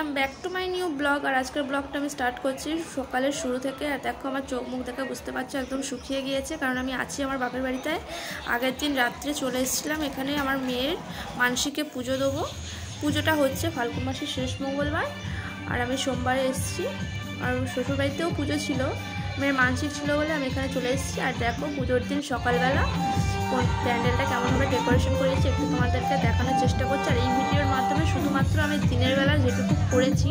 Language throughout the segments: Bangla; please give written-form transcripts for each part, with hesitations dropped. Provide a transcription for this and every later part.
Welcome back to my new blog. আর আজকের ব্লগটা আমি স্টার্ট করছি সকালের শুরু থেকে। আর দেখো আমার চোখ মুখ দেখে বুঝতে পারছো একদম শুকিয়ে গিয়েছে, কারণ আমি আছি আমার বাপের বাড়িতে। আগের দিন রাত্রে চলে এসেছিলাম এখানে আমার মেয়ের মানসিকে পুজো দেবো। পুজোটা হচ্ছে ফাল্গুন মাসের শেষ মঙ্গলবার, আর আমি সোমবারে এসেছি। আর শ্বশুরবাড়িতেও পুজো ছিল, মেয়ের মানসিক ছিল বলে আমি এখানে চলে এসেছি। আর দেখো পুজোর দিন সকালবেলা প্যান্ডেলটা কেমনভাবে ডেকোরেশন করেছি একটু তোমাদেরকে দেখানোর চেষ্টা করছি। আর এই ভিডিওর মাধ্যমে শুধুমাত্র আমি দিনের বেলা যেটুকু করেছি,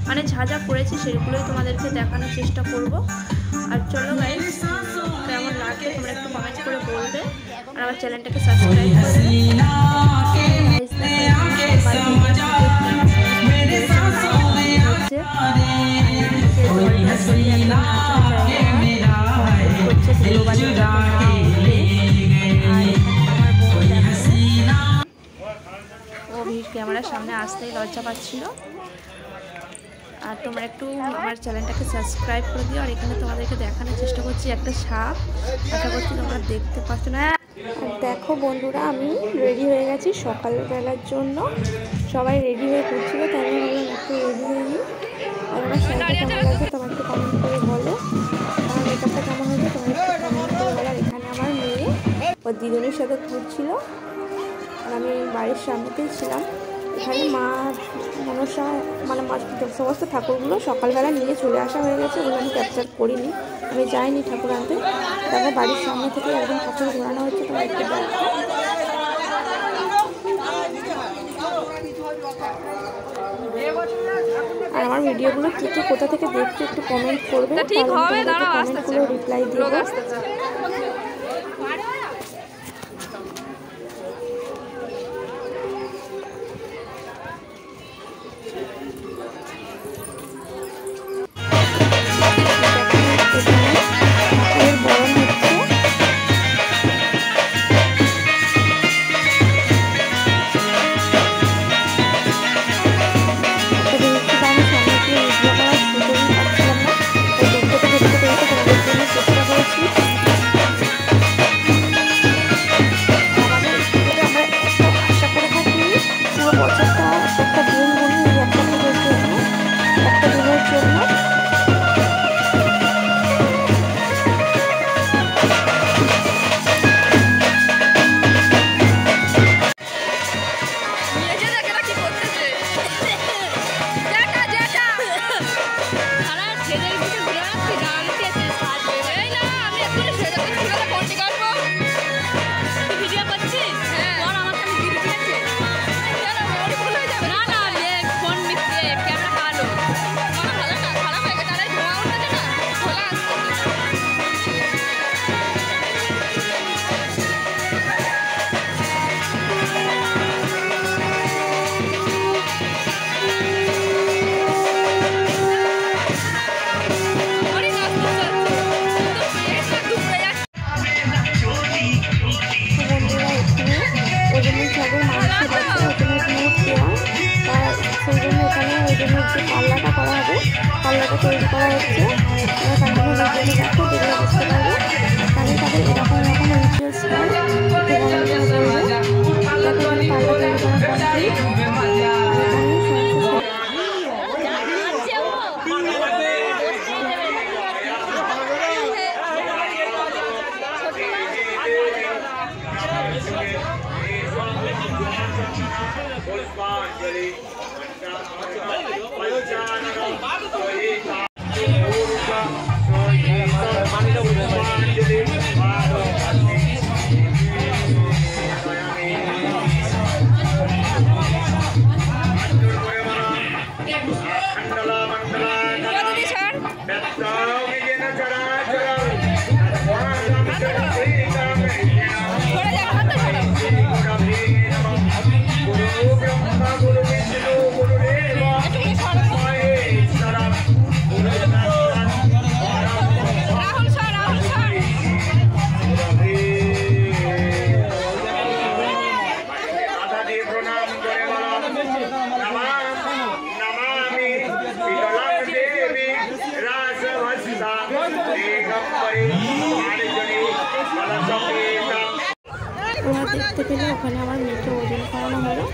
মানে যা যা করেছি সেগুলোই তোমাদেরকে দেখানোর চেষ্টা করব। আর চলো গাইস, কেমন লাগবে তোমরা একটু কমেন্ট করে বলবে, আর আমার চ্যানেলটাকে সাবস্ক্রাইব করে ক্যামেরার সামনে আসতেই লজ্জা পাচ্ছিল। আর তোমরা একটু আমার চ্যানেলটাকে সাবস্ক্রাইব করে দিও। আর এখানে তোমাদেরকে দেখানোর চেষ্টা করছি একটা সাপ, আশা করছি তোমরা দেখতে পাচ্ছ না। আর দেখো বন্ধুরা, আমি রেডি হয়ে গেছি সকালবেলার জন্য। সবাই রেডি হয়ে ঘুরছিল, তাই আমি বললাম একটু রেডি হয়ে নিই। আর আমার শাড়িটা কেমন লাগছে তোমার একটু কমেন্ট করে বলো, আমার মেকআপটা কেমন হয়েছে তোমার একটু কমেন্ট করে বলো। আর এখানে আমার মেয়ে ওর দিদুনের সাথে ঘুরছিল, আর আমি বাড়ির সামনেতেই ছিলাম। এখানে মা মনসা মানে সমস্ত ঠাকুরগুলো সকালবেলা নিয়ে চলে আসা হয়ে গেছে, ওগুলো আমি ক্যাপচার করিনি, আমি যাইনি ঠাকুর আনতে। দেখো বাড়ির সামনে থেকে একদম ঠাকুর ঘোরানো হচ্ছে, তোমার একটু দেখো। আর আমার ভিডিওগুলো কে কে কোথা থেকে দেখতে একটু কমেন্ট করবে, কমেন্টগুলো রিপ্লাই দিও। পাল্লাটা করা হবে, পাল্লাটা তৈরি করা হচ্ছে। দেখো দেখলে বুঝতে পারবে তাদের তাদের এরকম এরকম রিচুয়ালস হয়। পাল্লা তৈরি করা দেখতে পেলে ওখানে আমার মেয়েকে ওজন করানো হলো।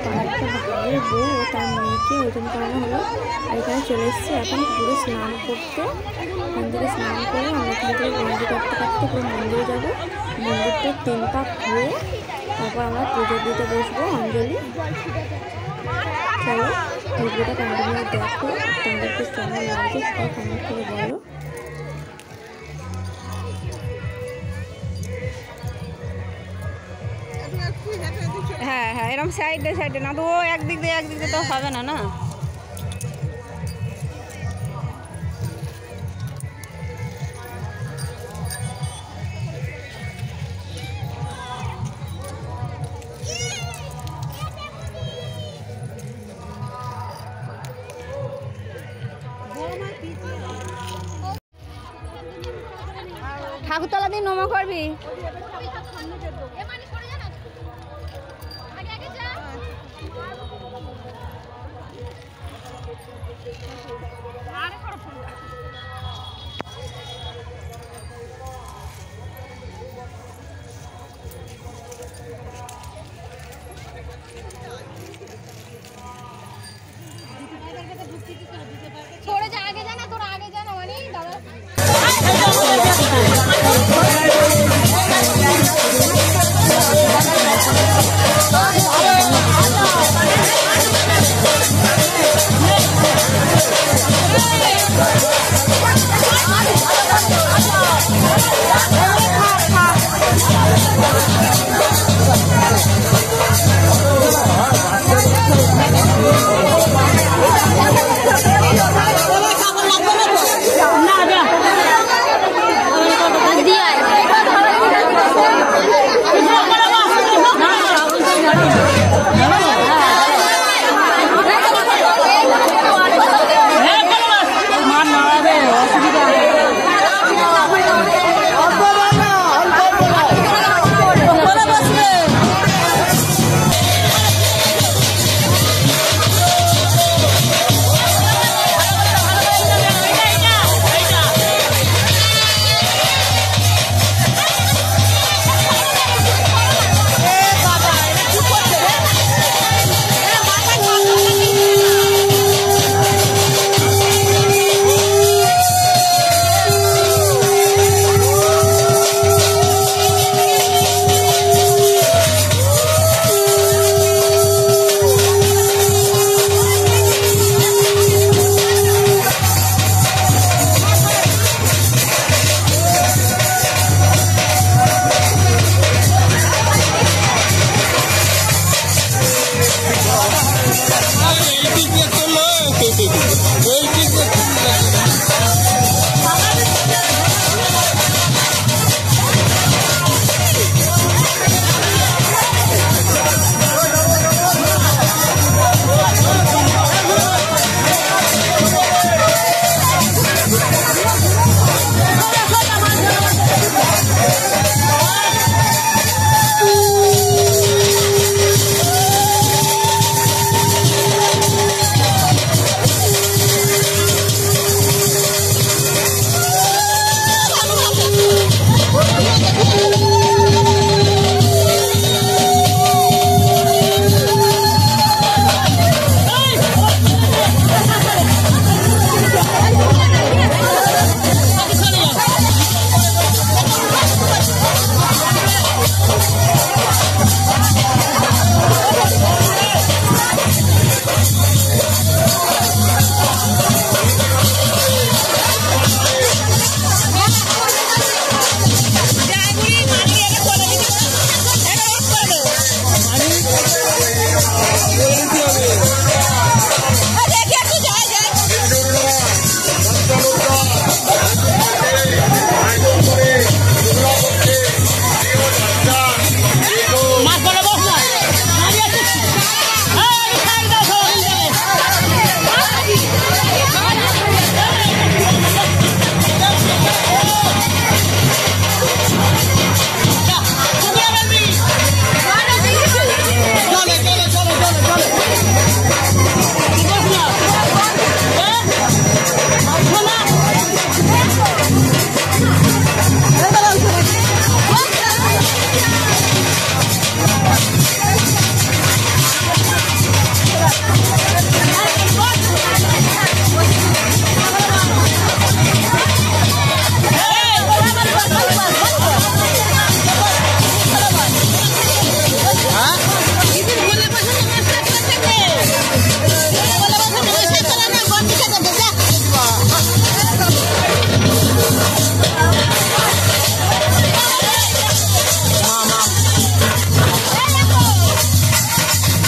পাহাড়টা ভাইয়ের বউ ও তার মেয়েকে ওজন করানো হলো। আর এখানে চলে এসেছি এখন পুরো স্নান করতে। ওখান থেকে স্নান করে আমরা এখান থেকে গঞ্জি কাটতে কাটতে পুরো মন্দিরে যাবো। মন্দিরটা 3 পাক ঘুরে তারপর আমরা পুজো দিতে বসবো অঞ্জলি। চলো ভিডিওটা কন্টিনিউ দেখো, তোমাদেরকে কেমন লাগে সেটা কমেন্ট করে বলো। হ্যাঁ হ্যাঁ, এরকম সাইডে সাইডে না তো ও একদিক দিয়ে তো হবে না। না ঠাকুরতলা দিয়ে নমা করবি।